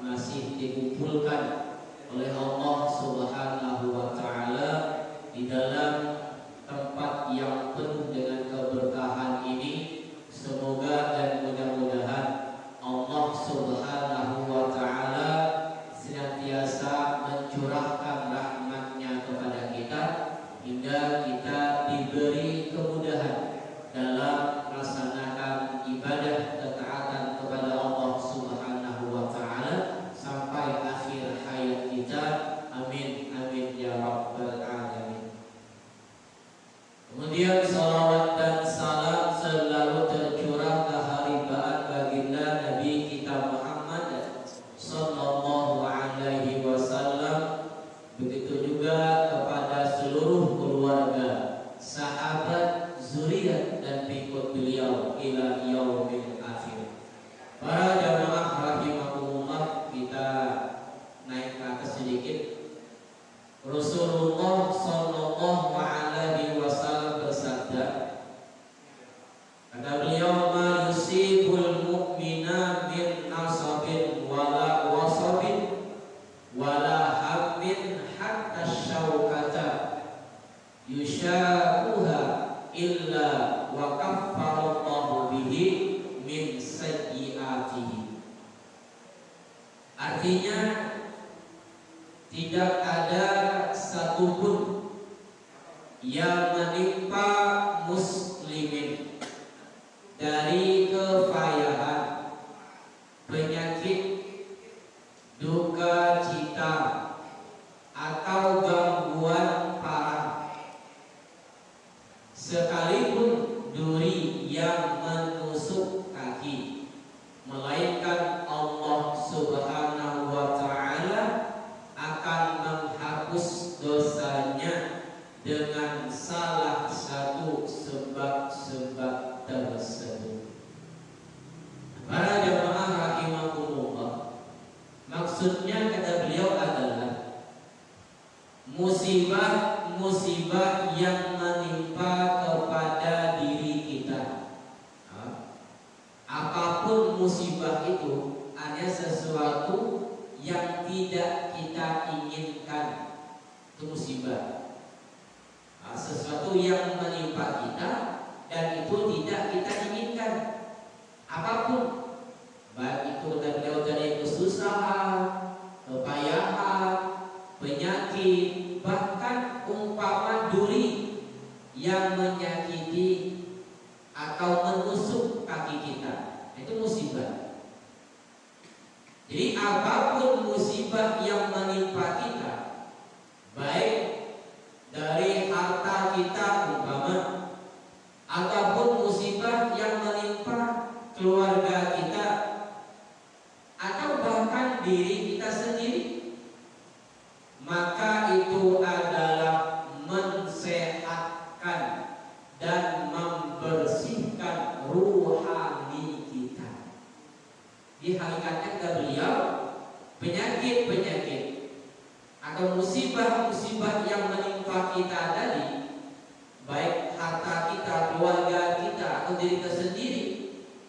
masih dikumpulkan oleh Allah Subhanahu wa taala di dalam tempat yang penuh dengan keberkahan ini. Semoga dan mudah-mudahan Allah Subhanahu wa taala senantiasa mencurahkan rahmat-Nya kepada kita hingga kita diberi kemudahan dalam melaksanakan ibadah ketaatan kepada Allah Subhanahu wa taala sampai akhir hayat kita. Amin amin ya rabbal alamin. Kemudian salawat dan salam selalu tercurah ke haribaan baginda Nabi kita Muhammad sallallahu alaihi wasallam, begitu juga kepada seluruh keluarga, sahabat, zuriat dan pengikut beliau ila yaumil akhir. Para jamaah rahimakumullah, kita naik ke atas sedikit. Rasulullah sallallahu alaihi wasallam bersabda, kata beliau, ma yusibul mu'mina min nasabin wala wasabin wala hammin hatta syaukata yushakuha illa wa kaffarallahu bihi min sayyiatihi. Artinya, tidak ada satupun yang menimpa muslimin dari kepayahan, penyakit, duka cita atau gangguan parah, sekalipun duri yang menusuk kaki, melainkan Allah Subhanahu wa taala akan menghapus dosanya dengan salah satu sebab-sebab tersebut. Para jemaah rahimakumullah, maksudnya kata beliau adalah musibah-musibah yang menimpa kepada diri kita. Apapun musibah itu, ada sesuatu yang tidak kita inginkan, itu musibah. Sesuatu yang menimpa kita dan itu tidak kita inginkan. Apapun, baik itu dari kesusahan, kepayahan, penyakit, bahkan umpama duri yang menyakiti atau menusuk kaki kita, itu musibah. Jadi apapun musibah yang menimpa kita, baik dari harta kita umpama, ataupun musibah yang menimpa keluarga kita, atau bahkan diri kita sendiri, maka itu adalah mensehatkan dan membersihkan ruhani kita. Di hakikatnya kata beliau, penyakit-penyakit atau musibah-musibah yang menimpa kita tadi, baik harta kita, keluarga kita, atau diri kita sendiri,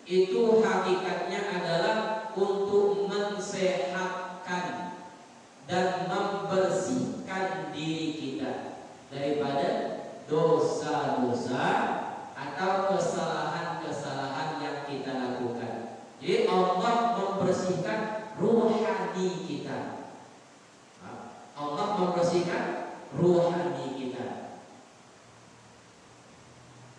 itu hakikatnya adalah untuk mensehatkan dan membersihkan diri kita daripada dosa-dosa atau kesalahan-kesalahan yang kita lakukan. Jadi Allah membersihkan ruhani kita. Allah membersihkan ruhani kita.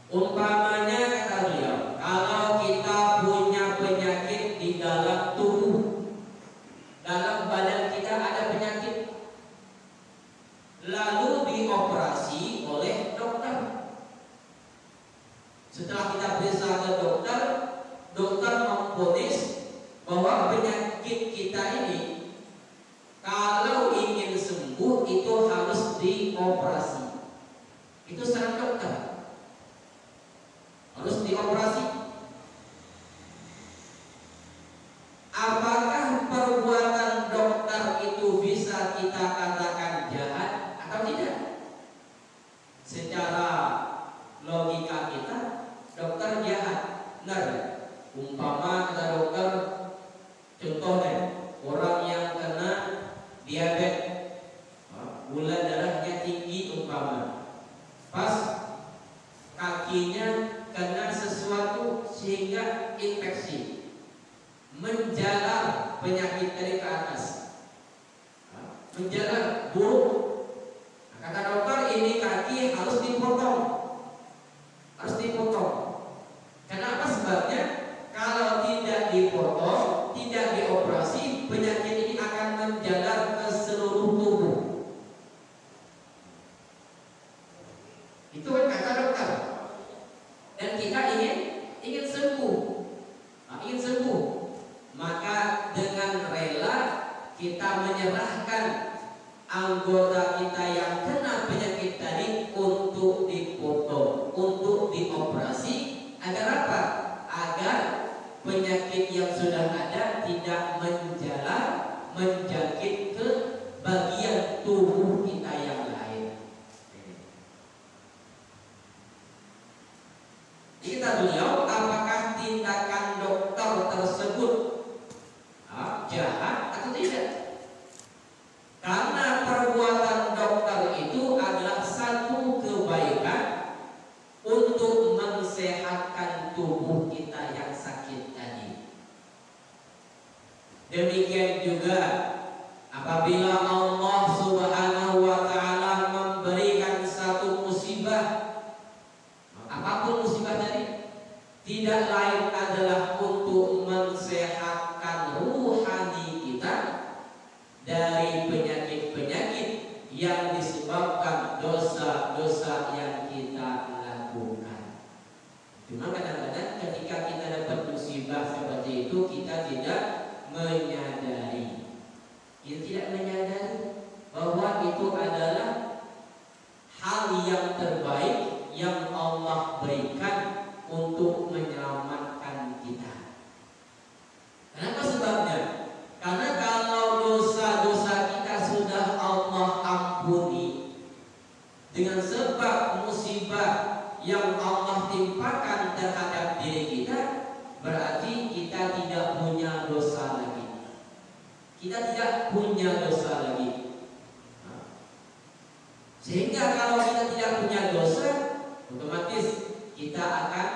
Umpamanya kata beliau, kalau kita punya penyakit di dalam tubuh, dalam badan kita ada penyakit, lalu dioperasi oleh dokter. Setelah kita periksa ke dokter, dokter memvonis bahwa penyakit kita ini kalau ingin sembuh itu harus dioperasi. Itu saran dokter, harus dioperasi. Apakah perbuatan dokter itu bisa kita katakan jahat atau tidak? Secara logika kita, dokter jahat, benar? Umpama kata dokter, contohnya tadi ke atas, menjalar buruk. Nah, kata dokter ini kaki harus dipotong, harus dipotong. Kenapa sebabnya? Kalau tidak dipotong, tidak dioperasi, penyakit ini akan menjalar ke seluruh tubuh. Itu kan kata dokter. Dan kita ingin sembuh, ingin sembuh. Maka dengan rela kita menyerahkan anggota kita yang kena penyakit tadi untuk dipotong, untuk dioperasi. Agar apa? Agar penyakit yang sudah ada tidak menjalar, menjangkit ke bagian tubuh kita yang lain. Kita beliau, apakah tindakan dokter tersebut jahat atau tidak? Karena perbuatan dokter itu adalah satu kebaikan untuk mensehatkan tubuh kita yang sakit tadi. Demikian juga apabila Allah Subhanahu wa Ta'ala memberikan satu musibah, apapun musibah tadi, tidak lain adalah untuk mensehatkan ruhani kita dari penyakit-penyakit yang disebabkan dosa-dosa yang kita lakukan. Cuma kadang-kadang ketika kita dapat musibah seperti itu, kita tidak menyadari. Kita tidak menyadari bahwa itu adalah hal yang terbaik yang Allah berikan untuk menyelamatkan kita. Kenapa sebabnya? Karena kalau dosa-dosa kita sudah Allah ampuni dengan sebab musibah yang Allah timpakan terhadap diri kita, berarti kita tidak punya dosa lagi. Kita tidak punya dosa lagi. Sehingga kalau kita tidak punya dosa, otomatis kita akan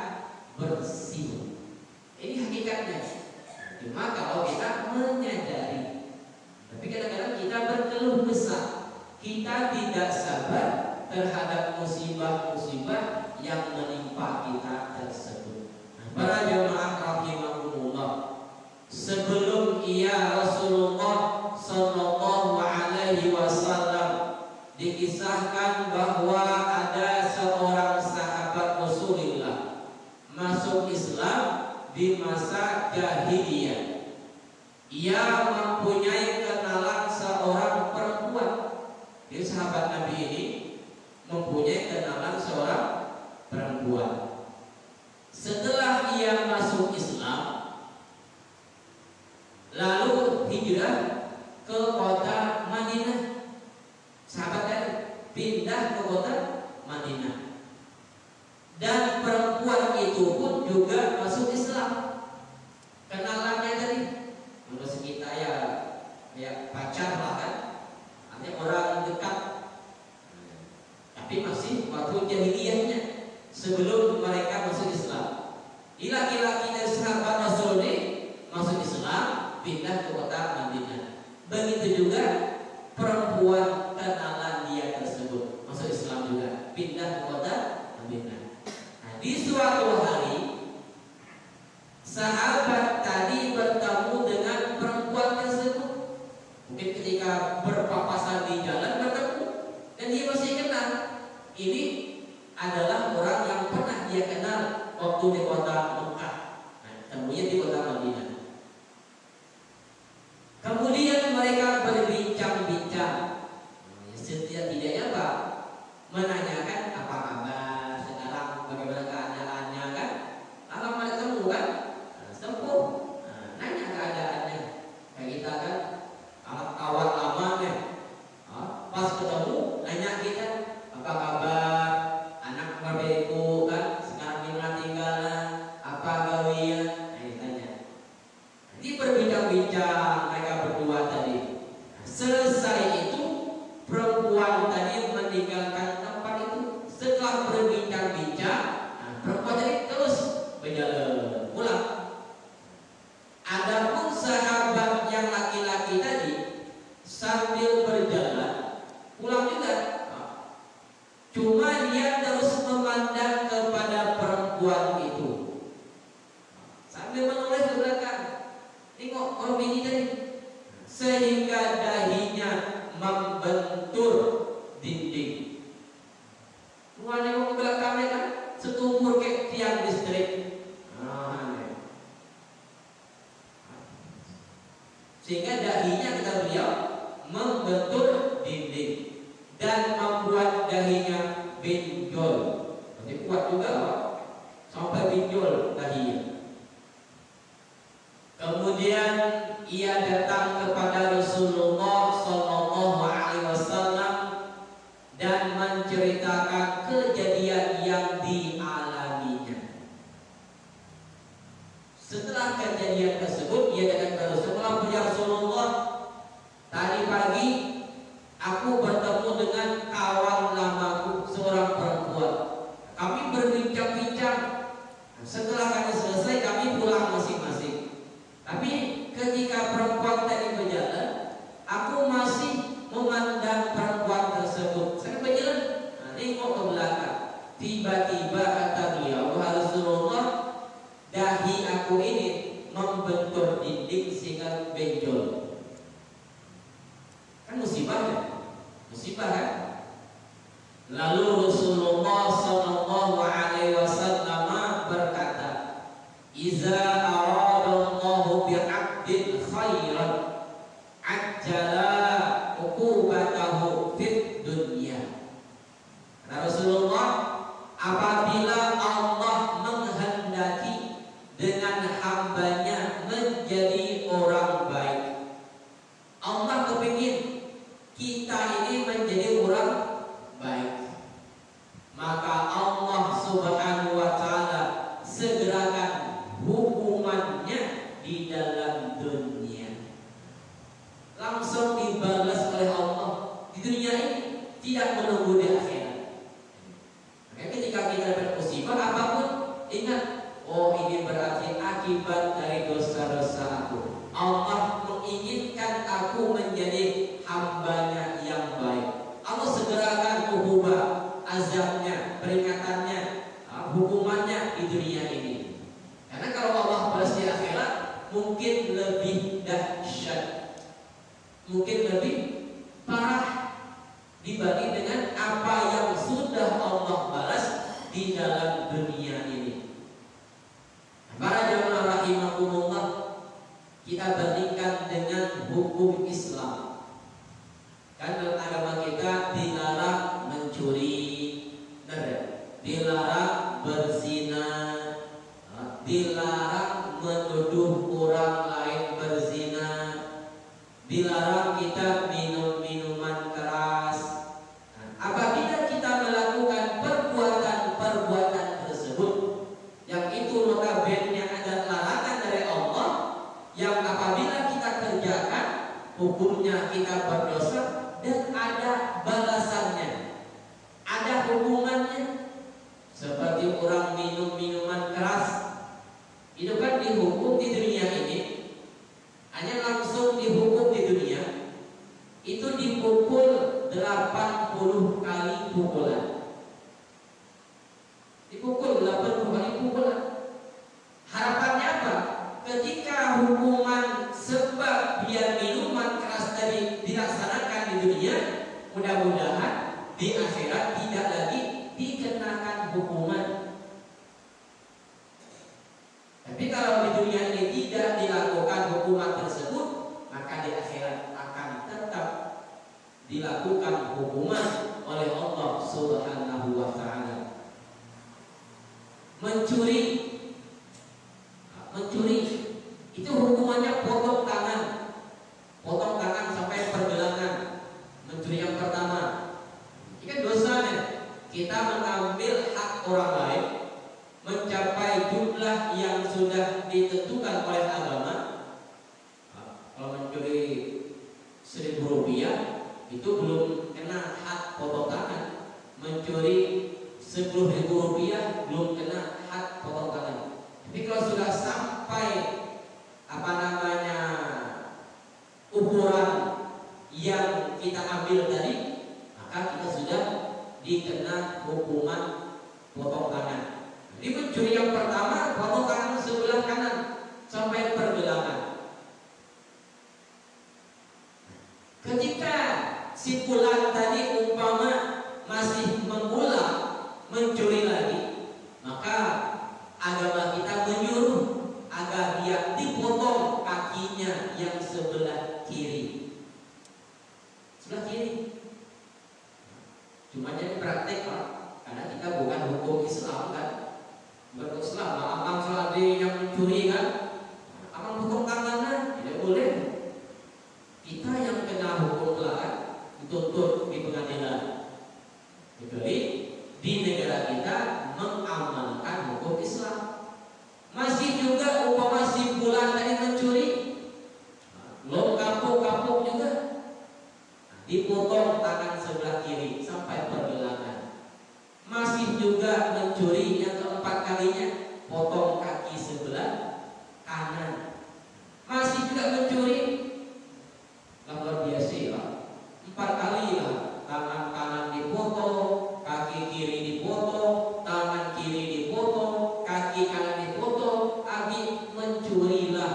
bersih. Ini hakikatnya. Cuma kalau kita menyadari. Tapi kadang-kadang kita berkeluh kesah, kita tidak sabar terhadap musibah-musibah yang menimpa kita tersebut. Para jamaah rahimahumullah, sebelum Rasulullah Sallallahu Alaihi Wasallam dikisahkan bahwa ada seorang sahabat Rasulullah masuk Islam di masa jahiliyah. Ia mempunyai kenalan seorang perempuan. Jadi sahabat Nabi ini mempunyai kenalan seorang perempuan. Setelah ia masuk Islam, lalu hijrah ke kota Madinah. Sahabat tadi pindah ke kota Madinah. Dan perempuan itu pun juga masuk Islam. Kenalannya tadi, menurut kita ya pacar lah kan, artinya orang dekat. Tapi masih waktu jahiliyahnya, sebelum mereka masuk Islam. Laki-laki dari sahabat Rasul ini masuk Islam, pindah ke kota Madinah. Begitu juga perempuan kenalan dia tersebut masuk Islam juga, pindah ke kota Madinah. Nah, di suatu hari sahabat tadi bertemu dengan perempuan tersebut. Mungkin ketika berpapasan di jalan bertemu, dan dia masih kenal. Ini adalah orang yang pernah dia kenal waktu di kota Mekah. Nah, temunya di kota Madinah. Kemudian mereka berbincang-bincang. Setidaknya apa? Menanyakan apa kabar sekarang, bagaimana keadaannya kan? Kalau mereka ketemu kan, sembuh. Nanya keadaannya. Kayak kita kan, kawan lama nih. Pas ketemu, nanya kita apa kabar, anak berbeda kan, sekarang di mana tinggalan, apa gawian, tanya. Nanti berbincang-bincang mereka berdua tadi. Selesai itu perempuan tadi meninggalkan tempat sehingga dahinya membentur dinding. Mulanya mau ke belakangnya kan setumur kayak tiang listrik. Sehingga dahinya kata beliau membentur dinding dan membuat dahinya benjol. Berarti kuat juga Pak, sampai benjol dahinya. Kemudian ia datang kepada Rasulullah Sallallahu Alaihi Wasallam dan menceritakan kejadian yang dialaminya. Setelah kejadian tersebut, ia datang ke Rasulullah, "Ya Rasulullah, tadi pagi aku bertemu dengan kawan lamaku, seorang perempuan. Kami berbincang-bincang. Setelah kami selesai, kami pulang masing-masing. Tapi ketika perempuan tadi berjalan, aku masih memandang perempuan tersebut. Saya berjalan, nengok ke belakang. Tiba-tiba kata beliau, Rasulullah, dahi aku ini membentur dinding sehingga benjol." Kan musibah ya? Musibah kan? Lalu Rasulullah Sallallahu Alaihi Wasallam berkata, "Iza aradallahu bi'abdin khairan ajjala uqubatahu fid dunya." Kata Rasulullah, apabila Allah menghendaki dengan hambanya menjadi orang baik, Allah kepingin kita ini menjadi orang baik, maka Allah Subhanahu wa Ta'ala segerakan hukumannya di dalam dunia. Langsung dibalas oleh Allah di dunia ini, tidak menunggu di akhirat. Maka ketika kita dapat musibah apapun, ingat, oh ini berarti akibat dari dosa-dosa aku. Allah menginginkan aku menjadi hambanya yang baik. Allah segerakan ubah azabnya, peringatannya, hukumannya di dunia ini. Karena kalau Allah balas di akhirat, mungkin lebih dahsyat, mungkin lebih parah dibanding dengan apa yang sudah Allah balas di dalam dunia ini. Para jamaah rahimakumullah, kita bandingkan dengan hukum Islam. Kan dalam agama kita dilarang mencuri, dilarang berzina, dilarang menuduh orang lain berzina, dilarang kita minum minuman keras. Apabila kita melakukan perbuatan tersebut, yang itu notabene ada larangan dari Allah, yang apabila kita kerjakan, hukumnya kita berdosa dan ada balasannya, ada hukumannya. Seperti orang minum minuman keras, itu kan dihukum di dunia ini, hanya langsung dihukum di dunia, itu dipukul 80 kali pukulan. Dipukul 80 kali pukulan. Harapannya apa? Ketika hukuman sebab dia minuman keras tadi dilaksanakan di dunia, mudah-mudahan di akhirat tidak lagi dikenakan hukuman. Tapi kalau di dunia ini tidak dilakukan hukuman tersebut, maka di akhirat akan tetap dilakukan hukuman oleh Allah Subhanahu wa Ta'ala. Mencuri itu hukumannya potong tangan sampai pergelangan. Mencuri yang pertama, ini kan dosanya kita mengambil hak orang lain mencapai jumlah yang sudah ditentukan oleh agama. Kalau mencuri 1.000 rupiah itu belum kena hak potong tangan. Mencuri 10.000 rupiah belum kena hak potong tangan. Tapi kalau sudah sampai ukuran yang kita ambil tadi, maka kita sudah dikena hukuman potong tangan. Jadi mencuri yang pertama, potong tangan sebelah kanan sampai pergelangan. Ketika si fulan tadi umpama masih mengulang mencuri lagi, maka agama kita menyuruh agar dia dipotong kakinya yang sebelah kiri. Sebelah kiri. Cuma jadi praktek, Pak. Karena kita bukan hukum Islam kan. Bukan Islam, abang soal yang mencuri kan. Abang hukum tangannya tidak boleh. Kita yang kena hukum lah dituntut di pengadilan. Kecuali di negara kita mengamalkan hukum Islam. Masih juga umpama si fulan tadi mencuri, lo kapuk juga, dipotong tangan sebelah kiri sampai pergelangan. Masih juga mencuri yang keempat kalinya, potong kaki sebelah kanan. Masih juga mencuri, luar biasa ya, 4 kali lah, tangan kanan dipotong, kaki kiri dipotong, tangan kiri dipotong, kaki kanan dipotong, mencurilah,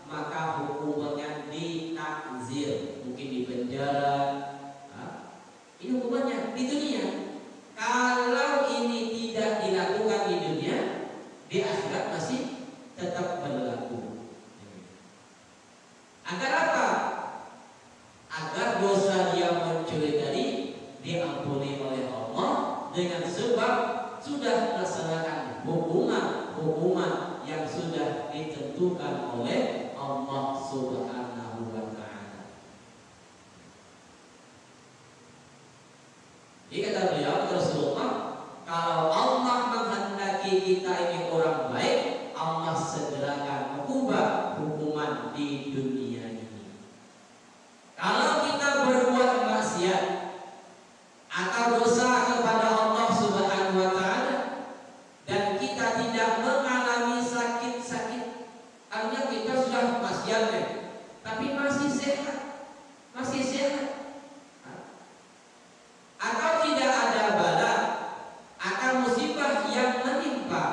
maka hukumannya ditakzir, mungkin di penjara. Ini hukumannya di dunia. Kalau ini tidak dilakukan di dunia, di akhirat masih tetap berlaku. Agar apa? Agar dosa dia mencuri tadi diampuni oleh Allah dengan sebab sudah melaksanakan hukuman yang sudah ditentukan oleh Allah Subhanahu wa Ta'ala. Jadi kata beliau Rasulullah, kalau Allah menghendaki kita ini orang baik, Allah segerakan mengubah hukuman di dunia ini. Kalau kita berbuat maksiat atau dosa kepada Allah Subhanahu wa Ta'ala dan kita tidak mengalami sakit-sakit, artinya kita sudah maksiat tapi masih sehat, atau tidak ada bala akan musibah yang menimpa,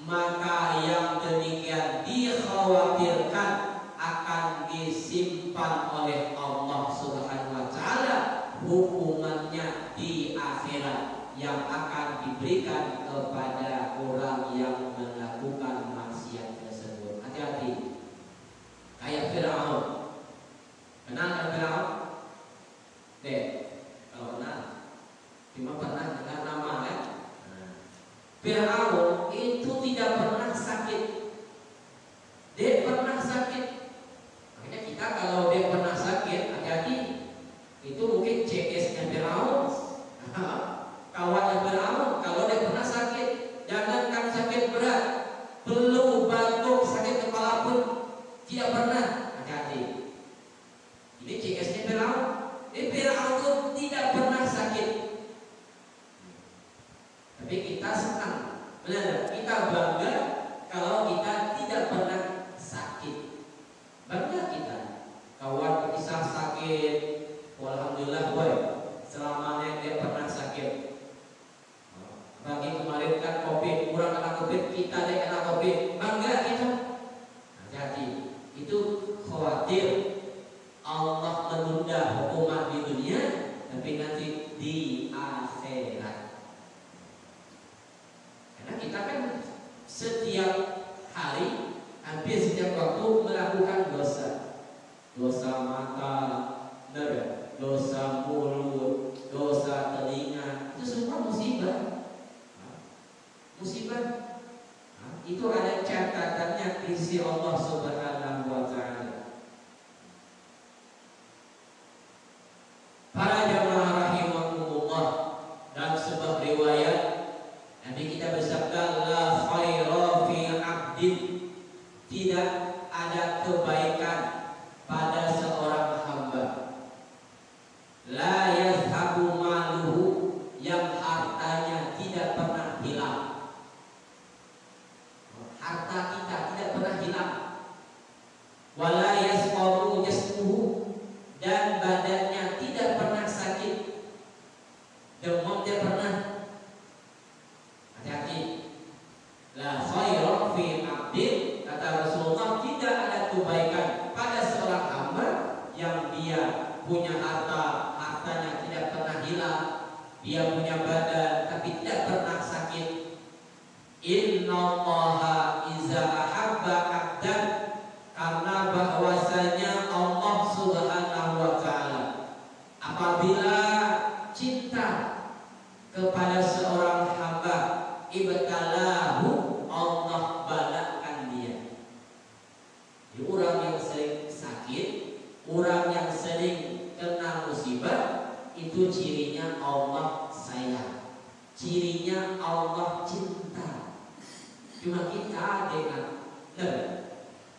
maka yang demikian dikhawatirkan akan disimpan oleh Allah Subhanahu wa Ta'ala hukumannya di akhirat yang akan diberikan kepada orang yang melakukan maksiat tersebut. Hati-hati. Kayak Fir'aun. Kenal kan Fir'aun? Dek, kalau kenal, cuma pernah dengar nama kan? Fir'aun itu tidak pernah sakit. Dia pernah sakit. Makanya kita kalau dia pernah sakit, hati-hati. Itu mungkin CS-nya Fir'aun, kawannya Fir'aun. Kalau dia pernah sakit, jangankan sakit berat, flu, batuk, sakit kepala pun tidak pernah. Hati-hati. Ini CS-nya Fir'aun. Fir'aun itu tidak pernah sakit. Tapi kita senang, benar? Kita bangga kalau kita tidak pernah sakit. Bangga kita. Kawan kisah sakit, alhamdulillah boy, selamanya dia pernah sakit. Bagi kemarin kan COVID, kurang kena COVID, kita dia kena COVID, bangga kita. Hati-hati, itu khawatir Allah menunda hukuman di dunia, tapi nanti di akhirat. Karena kita kan setiap hari, hampir setiap waktu melakukan dosa. Dosa mata, dosa mulut, dosa telinga, itu semua musibah. Itu ada catatannya di sisi Allah Subhanahu wa Ta'ala. Para jamaah rahimahumullah, dalam sebuah riwayat Nabi kita bersabda, la khaira fi 'abdin, tidak ada kebaikan pada seorang punya harta, hartanya tidak pernah hilang. Dia punya badan tapi tidak pernah sakit. Innallaha iza ahabba 'abdan, karena bahwasanya Allah Subhanahu wa taala apabila cinta kepada seorang hamba, ibtalahu, Allah balakan dia. Jadi orang yang sering sakit, orang yang sering kena musibah, itu cirinya Allah sayang, cirinya Allah cinta. Cuma kita dengan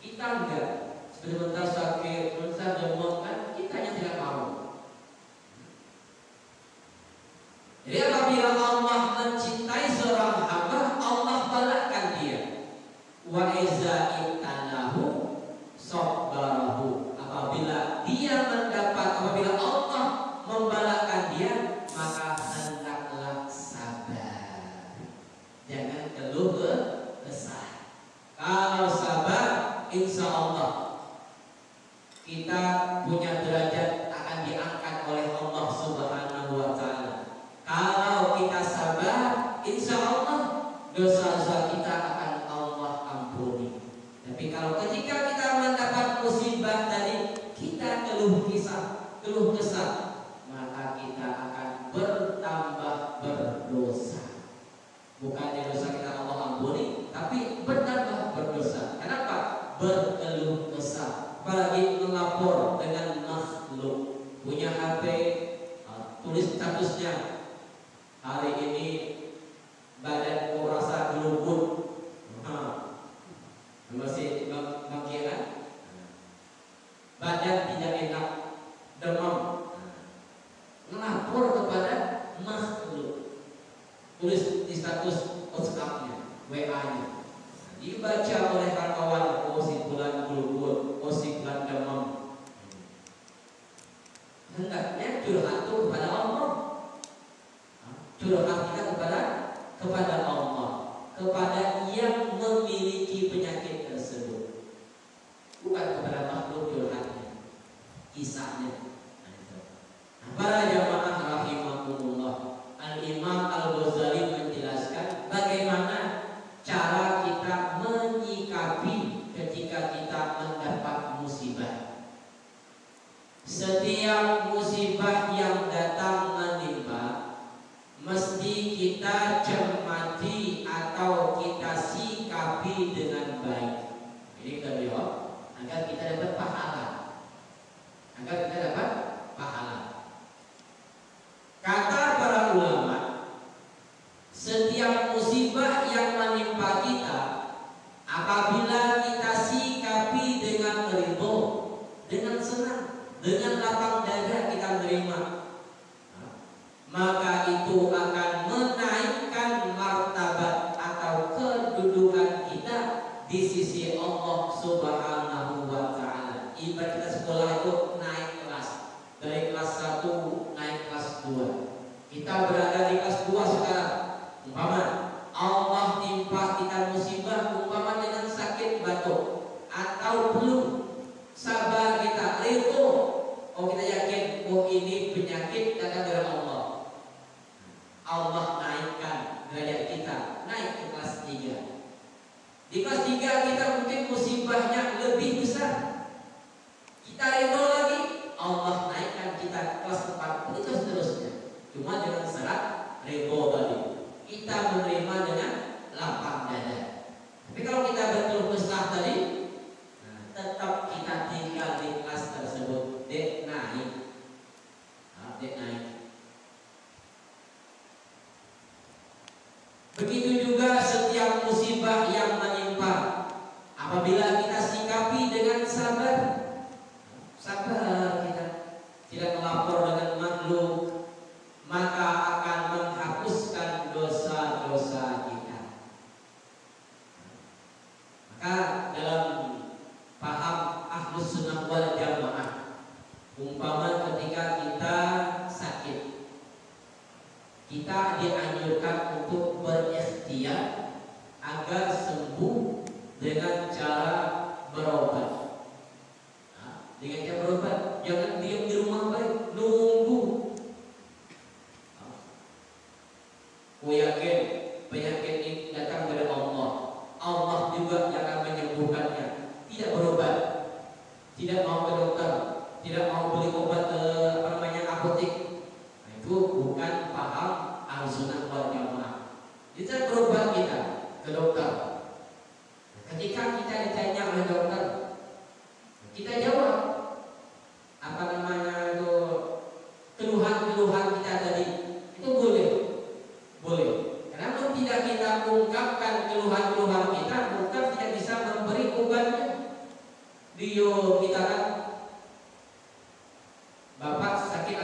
kita enggak. Sebentar sakit, sebentar demam, kan kita yang tidak mau. Jadi apabila Allah mencintai seorang hamba, Allah balakan dia. Wa iza ibtalahu sabbarahu. Apabila Allah membalakan dia, maka hendaklah sabar. Jangan keluh kesah. Kalau sabar, insya Allah kita punya derajat akan diangkat oleh Allah Subhanahu wa taala. Kalau kita sabar, insya Allah dosa-dosa kita akan Allah ampuni. Tapi kalau ketika kita mendapat musibah tadi, kita keluh kesah, maka kita akan bertambah berdosa. Bukannya dosa kita Allah ampuni, tapi bertambah berdosa. Kenapa? Berkeluh kesah. Apalagi melapor dengan makhluk. Punya HP, tulis statusnya, hari ini badanku rasa gelubut, masih bangkiran, badan tidak enak, demam, melapor kepada makhluk. Tulis di status WhatsApp-nya, WA-nya, dibaca oleh kawan, oh si bulan gelubut, oh si bulan demam. Hendaknya curhat itu kepada Allah, curhat kita kepada Allah, kepada yang memiliki penyakit tersebut, bukan kepada makhluk curhatnya, kisahnya. Para jamaah rahimakumullah, Al-Imam Al-Ghazali menjelaskan bagaimana cara kita menyikapi ketika kita mendapat musibah. Setiap musibah yang datang menimpa, mesti kita cermati atau kita sikapi dengan baik. Ini beliau agar kita dapat pahala, Kata para ulama, setiap musibah yang menimpa kita, apabila kita sikapi dengan ridho, dengan senang, dengan lapang dada kita menerima, maka itu akan menaikkan martabat atau kedudukan kita di sisi Allah Subhanahu wa taala. Ibarat kita sekolah itu naik kelas, dari kelas 1 naik kelas 2. Kita berada di kelas 2 sekarang. Umpama Allah timpa kita musibah, umpama dengan sakit batuk atau belum, sabar kita, ridho. Oh, kita yakin, oh ini penyakit datang dari Allah. Allah naikkan derajat kita, naik ke kelas 3. Di kelas 3 kita mungkin musibahnya lebih besar, kita ridho lagi, Allah naikkan kita ke kelas 4, begitu seterusnya. Cuma dengan syarat ridho tadi, kita menerima dengan lapang dada. Tapi kalau kita berkeluh kesah tadi, tetap kita tinggal di kelas tersebut, dek naik. Begitu juga setiap musibah yang menimpa, apabila kita sikapi dengan sabar kita tidak melapor dengan makhluk, maka akan menghapuskan dosa-dosa kita. Maka dalam paham Ahlus Sunnah wal Jamaah, umpama ketika kita sakit, kita dianjurkan untuk berikhtiar agar sembuh dengan cara berobat. Dengan cara berobat, jangan diam di rumah baik.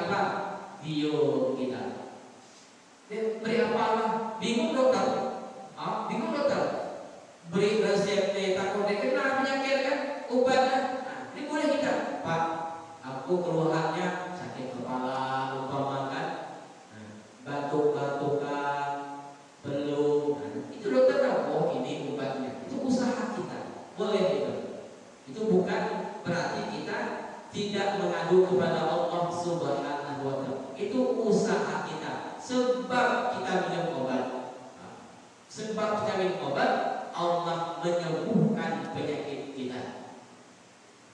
apa? Bio kita. Dia beri apa? Bingung dokter. Bingung dokter. Beri resep takut dia kena penyakit kan, obatnya. Nah, ini boleh kita, Pak. Aku keluhannya sakit kepala, lupa makan, batuk-batukan, belum. Itu dokter tahu. Oh, ini obatnya. Itu usaha kita. Boleh itu. Itu bukan berarti kita tidak mengadu kepada Allah Subhanahu wa Ta'ala. Itu usaha kita. Sebab kita minum obat. Sebab kita minum obat, Allah menyembuhkan penyakit kita.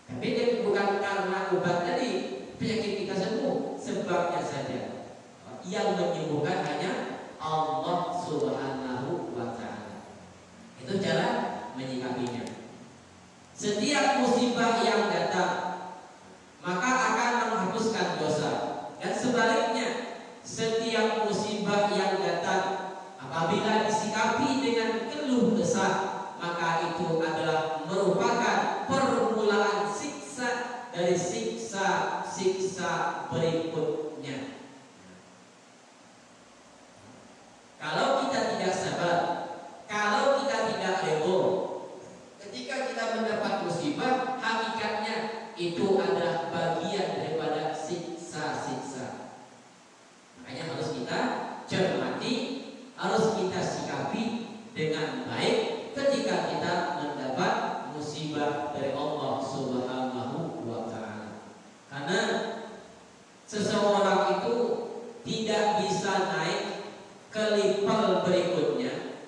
Tapi dia bukan karena obat tadi penyakit kita sembuh, sebabnya saja. Yang menyembuhkan hanya Allah Subhanahu wa Ta'ala. Itu cara menyikapinya. Setiap musibah yang datang maka akan menghapuskan dosa, dan sebaliknya setiap musibah yang datang apabila disikapi dengan keluh kesah, maka itu adalah merupakan permulaan siksa dari siksa-siksa berikutnya. Kalau kita tidak sabar, kalau kita tidak rebo, ketika kita mendapat musibah, hakikatnya itu adalah bagian daripada siksa-siksa. Makanya harus kita cermati, harus kita sikapi dengan baik ketika kita mendapat musibah dari Allah Subhanahu wa Ta'ala. Karena seseorang itu tidak bisa naik ke level berikutnya,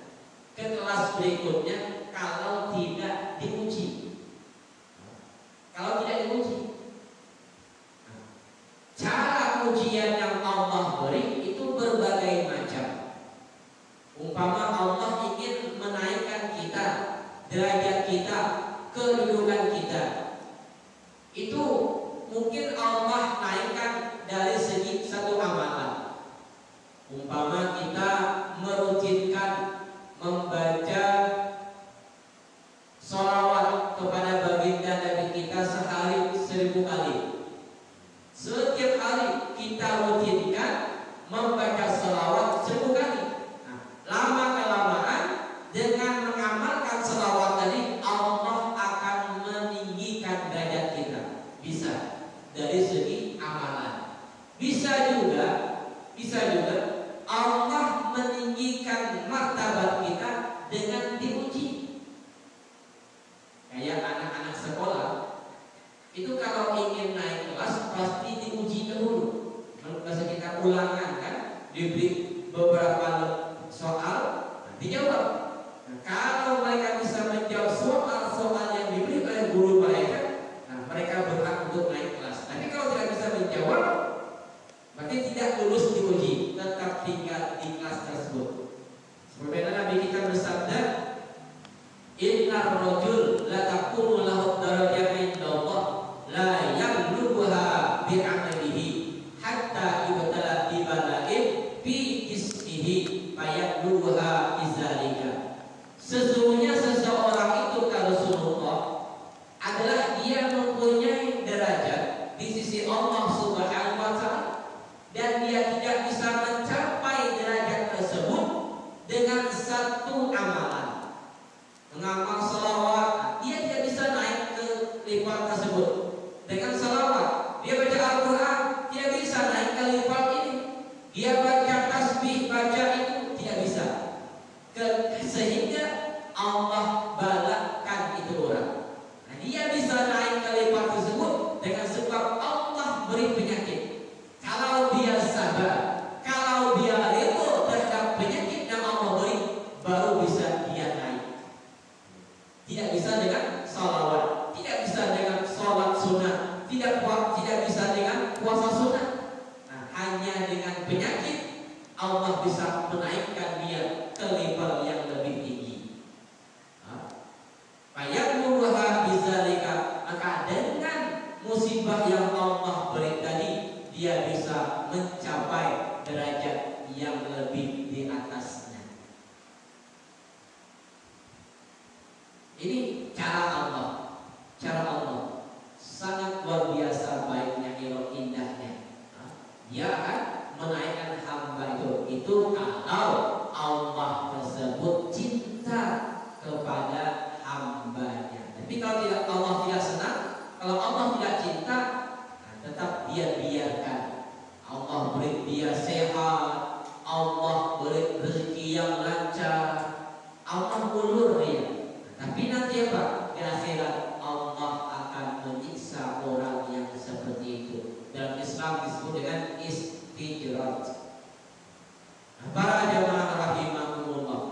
ke kelas berikutnya, kalau tidak diuji. Kalau tidak diuji, cara ujian yang Allah beri itu berbagai macam. Umpama Allah ingin menaikkan kita, derajat kita, kedudukan kita, itu mungkin Allah naikkan dari segi satu amalan. Umpama kita merutinkan membaca sholawat kepada baginda Nabi kita sehari 1000 kali. Setiap hari kita rutinkan membaca sholawat 1000 kali. Lama-kelamaan dengan mengamalkan selawat tadi, Allah akan meninggikan derajat kita. Bisa dari segi amalan. Bisa juga Allah meninggikan martabat kita dengan diuji. Kayak anak-anak sekolah itu kalau ingin naik kelas pasti diuji dahulu. Masa kita ulangan kan, diberi beberapa soal, dijawab. Nah, kalau mereka bisa menjawab soal-soal yang diberi oleh guru mereka, nah mereka berhak untuk naik kelas. Tapi kalau tidak bisa menjawab, berarti tidak lulus diuji, tetap tinggal di kelas tersebut. Seperti Nabi kita bersabda, Innar rajul la takunu lahu darajatun indallah la yablughuha bi'amalihi hatta yubtala bi bala'in fi ismihi fayablughuha bizalika. Sesungguhnya seseorang itu kalau Rasulullah adalah dia mempunyai derajat di sisi Allah Subhanahu wa Ta'ala, dan dia tidak bisa mencapai derajat tersebut dengan satu amalan. Mengamal salawat, dia tidak bisa naik ke level tersebut. Dengan salawat, dia baca Al-Quran, dia bisa naik ke level ini. Dia baca tasbih, baca itu tidak bisa. Sehingga Allah balakkan itu orang. Nah, dia bisa naik ke level tersebut dengan sebab Allah beri penyakit. Kalau dia sabar, kalau dia ridho terhadap penyakit yang Allah beri, baru bisa dia naik. Tidak bisa dengan salawat, tidak bisa dengan sholat sunnah, tidak bisa dengan puasa sunnah. Nah, hanya dengan penyakit Allah bisa menaikkan dia ke level yang lebih tinggi. Fayaquluha bizalika, maka dengan musibah yang Allah beri tadi, dia bisa mencapai Islam disebut dengan istijrat. Nah, para jamaah rahimakumullah,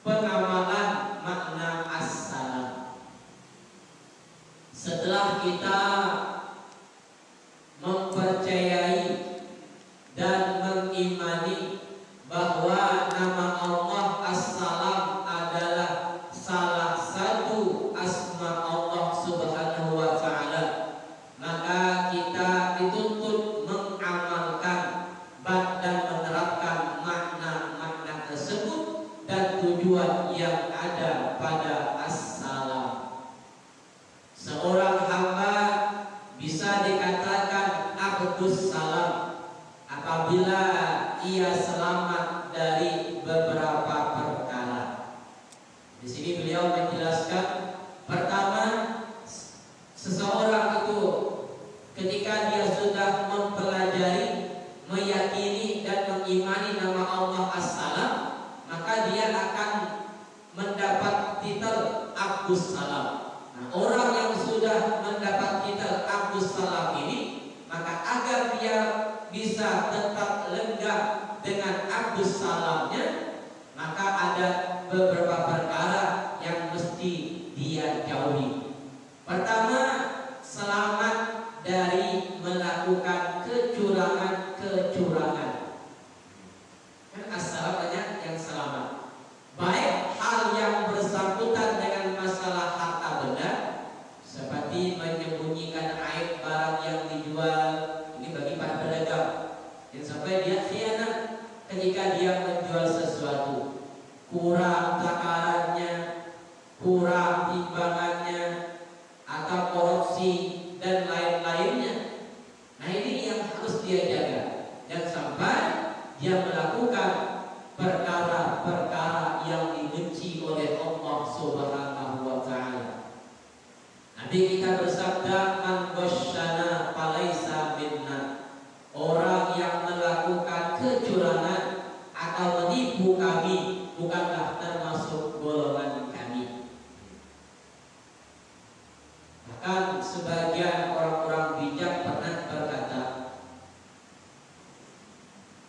pengamalan makna as-salam. Setelah kita mempercayai dan mengimani bahwa nama Allah As-Salam adalah salah satu asma Allah Subhanahu wa ta'ala, maka kita dituntut mengamalkan dan menerapkan makna-makna tersebut dan tujuan yang ada pada As-Salam. Seorang hamba bisa dikatakan Abdus Salam apabila ia selamat dari beberapa perkara. Di sini beliau menjelaskan, pertama, seseorang itu ketika dia sudah mempelajari, meyakini dan mengimani nama Allah As-Salam, maka dia akan mendapat titel Abdus Salam. Nah, orang yang sudah mendapat titel Abdus Salam ini, maka agar dia bisa tetap lenggang dengan Abdus Salamnya, maka ada beberapa perkara yang mesti dia jauhi. Pertama, selamat dari melakukan kecurangan-kecurangan. Kan as-salam banyak yang selamat. Baik hal yang bersangkutan dengan masalah harta benda, seperti menyembunyikan aib barang yang dijual. Ini bagi para pedagang, dan sampai dia khianat ketika dia menjual sesuatu, kurang takarannya, kurang timbangannya, atau korupsi dan lain-lainnya. Nah, ini yang harus dia jaga, jangan sampai dia melakukan perkara-perkara yang dibenci oleh Allah Subhanahu wa ta'ala. Nabi kita bersabda, man ghasyana falaisa minna. Orang yang melakukan kecurangan atau menipu kami bukanlah termasuk golongan kami. Bahkan sebagian orang-orang bijak pernah berkata,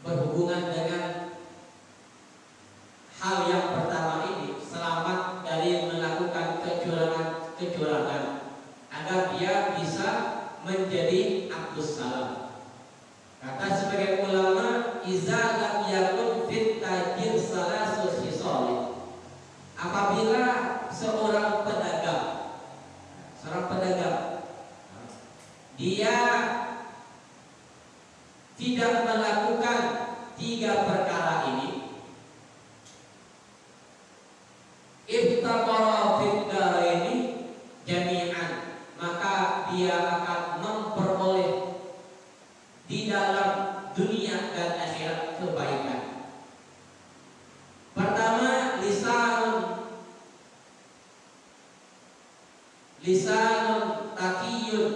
berhubungan dengan hal yang pertama ini, selamat dari melakukan kecurangan agar dia bisa menjadi Abdus Salam. Kata sebagai ulama, iza lam yakun fit tajir salasu khisal. Apabila seorang pedagang dia tidak melakukan tiga perkara ini, iftaqara fid daraini jami'an, maka dia akan memperoleh di dalam dunia dan akhirat kebaikan. Pertama, lisanun taqiyun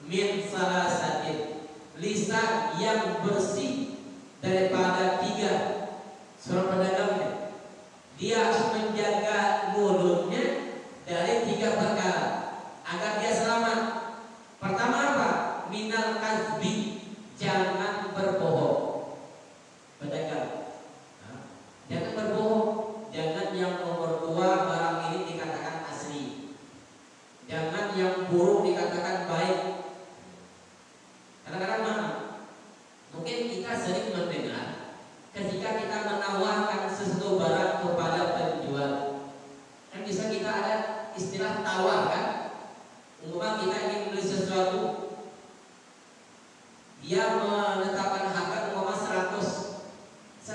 min salasatin. Lisan yang bersih daripada tiga. Seorang pedagangnya, dia harus menjaga mulutnya dari tiga perkara agar dia selamat. Pertama apa? Minal kazbi, jangan berbohong. Pedagang, jangan berbohong. Jangan yang nomor dua barang ini dikatakan asli, jangan yang buruk dikatakan baik. Kadang-kadang mungkin kita sering mendengar ketika kita menawarkan sesuatu barang kepada penjual, kan bisa kita ada istilah tawar kan. Umpama kita ingin beli sesuatu, dia menetapkan harga umpama 100,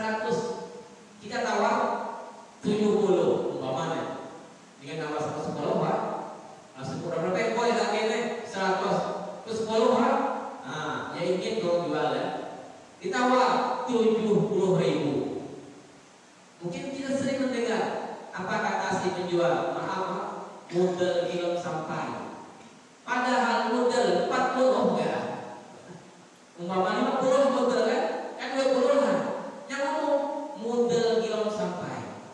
kita tawar 70 umpamanya. Dengan tawar 110 Pak, langsung kurang berapa koi harganya 100 terus 10 Pak. Nah, ya ingin kalau jual ya, ditawar 70.000. Mungkin kita sering mendengar apa kata si penjual, maaf modal belum sampai. Padahal modal 40 enggak. Umpama 50 modal kan 20 lah. Yang ngomong modal belum sampai.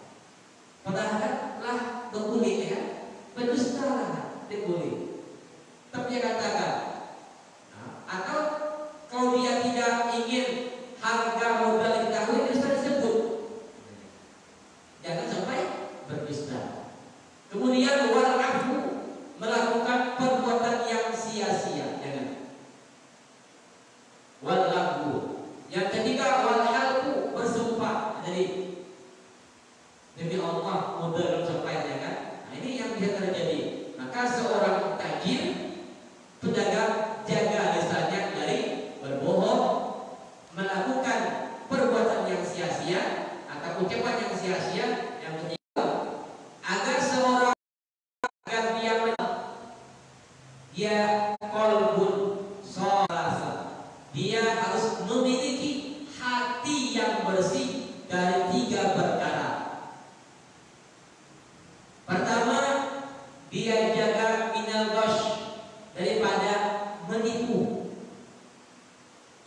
Padahal kan lah berkulit ya, berdusta lah berkulit. Tapi dia katakan, nah,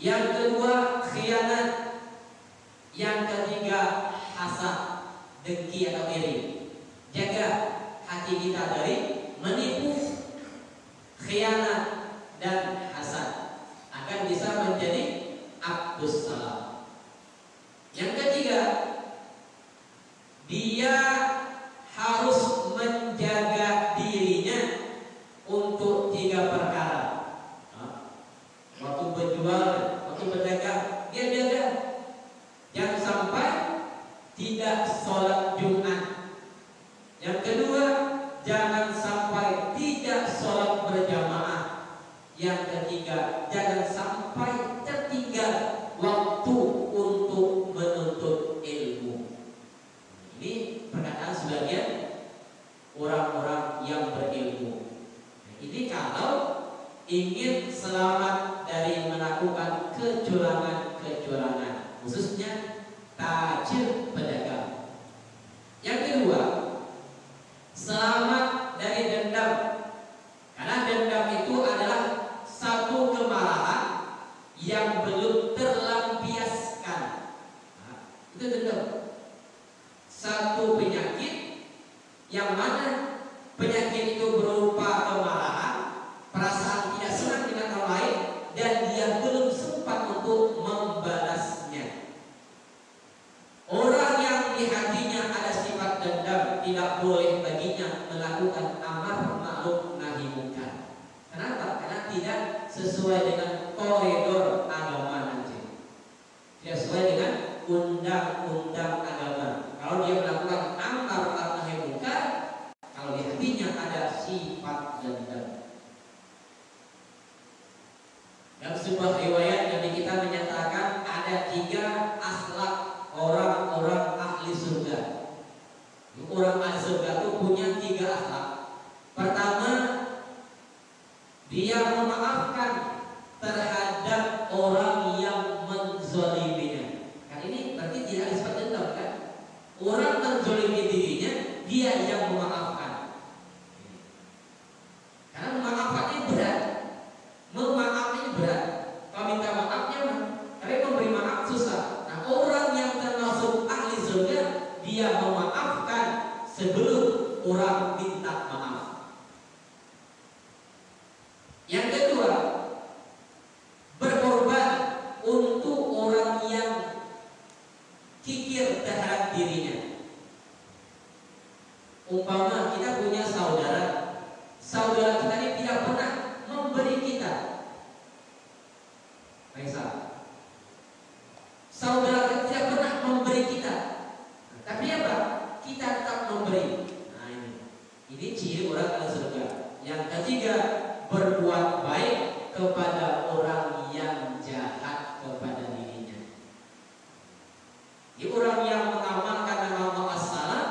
Yang kedua khianat. Yang ketiga hasad, dengki atau iri. Jaga hati kita dari menipu, khianat dan hasad, akan bisa menjadi abdus salam. Yang ketiga, dia harus menjaga dirinya untuk 3 perkara. Waktu berjual, waktu berdagang, dia jaga jangan sampai tidak sholat Jumat. Yang kedua, jangan sampai tidak sholat berjamaah. Yang ketiga, jangan sampai tertinggal waktu untuk menuntut ilmu. Ini perkataan sebagian orang-orang yang berilmu. Ini kalau ingin selamat dari melakukan kecurangan, khususnya tajir pedagang. Yang kedua, selamat dari dendam. Karena dendam itu adalah satu kemarahan yang belum terlampiaskan. Itu dendam. Satu penyakit yang mana penyakit itu berupa kemarahan, perasaan tidak senang dengan orang lain, dan dia belum sempat untuk membalasnya. Orang yang di hatinya ada sifat dendam, tidak boleh baginya melakukan amar ma'ruf nahi munkar. Kenapa? Karena tidak sesuai dengan koridor agama nanti. Tidak sesuai dengan undang-undang agama. Kalau dia melakukan amar ma'ruf nahi munkar, kalau di hatinya ada sifat dendam. Dalam sebuah riwayat Nabi kita menyatakan ada 3 akhlak orang-orang ahli surga. Orang ahli surga itu punya 3 akhlak. Pertama, dia memaafkan terhadap orang yang menzaliminya. Kan ini berarti tidak ada sifat dendam kan? Orang menzalimi dirinya, dia yang memaafkan. Karena memaafkan ini berat. Memaafkan ini berat. Kalau minta maafnya mah, tapi memberi maaf susah. Nah, orang yang termasuk ahli surga, dia memaafkan sebelum orang minta maaf. Yang kedua, berkorban untuk orang yang kikir terhadap dirinya. Umpama kita punya saudara kita ini tidak pernah memberi kita. Baiklah, saudara kita tidak pernah memberi kita, tapi apa? Kita tetap memberi. Nah, ini ciri orang ahli surga. Yang ketiga, berbuat baik kepada orang yang jahat kepada dirinya. Di orang yang mengamalkan nama as-salam,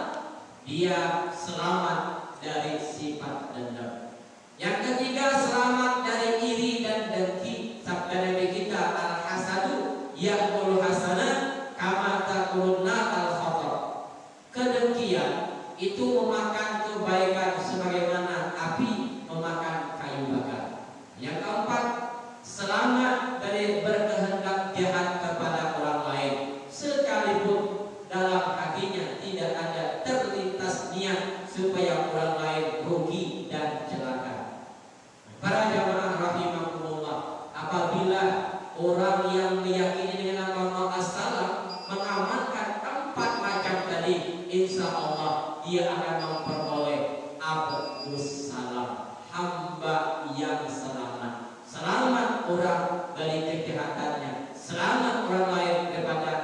dia selamat dari sifat dendam. Yang ketiga, selamat dari iri dan dengki. Sabda Nabi kita, al-hasadu ya'kulu hasanah kama ta'kulun nar al-khatar. Kedengkian itu memakan kebaikan sebagaimana api memakan kayu bakar. Yang keempat, selamat dari berkehendak jahat kepada orang lain, sekalipun dalam hatinya tidak ada terlintas niat supaya orang lain rugi dan celaka. Para jamaah rahimakumullah, apabila orang yang meyakini dengan nama as-salam mengamalkan 4 macam tadi, insya Allah dia akan memperoleh abdus salam, hamba yang selamat. Selamat orang dari kejahatannya, selamat orang lain daripada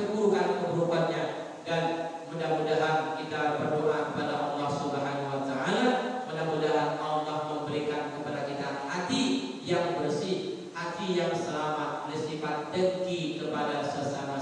keburukan-keburukannya, dan mudah-mudahan kita berdoa kepada Allah Subhanahu wa taala, mudah-mudahan Allah memberikan kepada kita hati yang bersih, hati yang selamat, bersifat dengki kepada sesama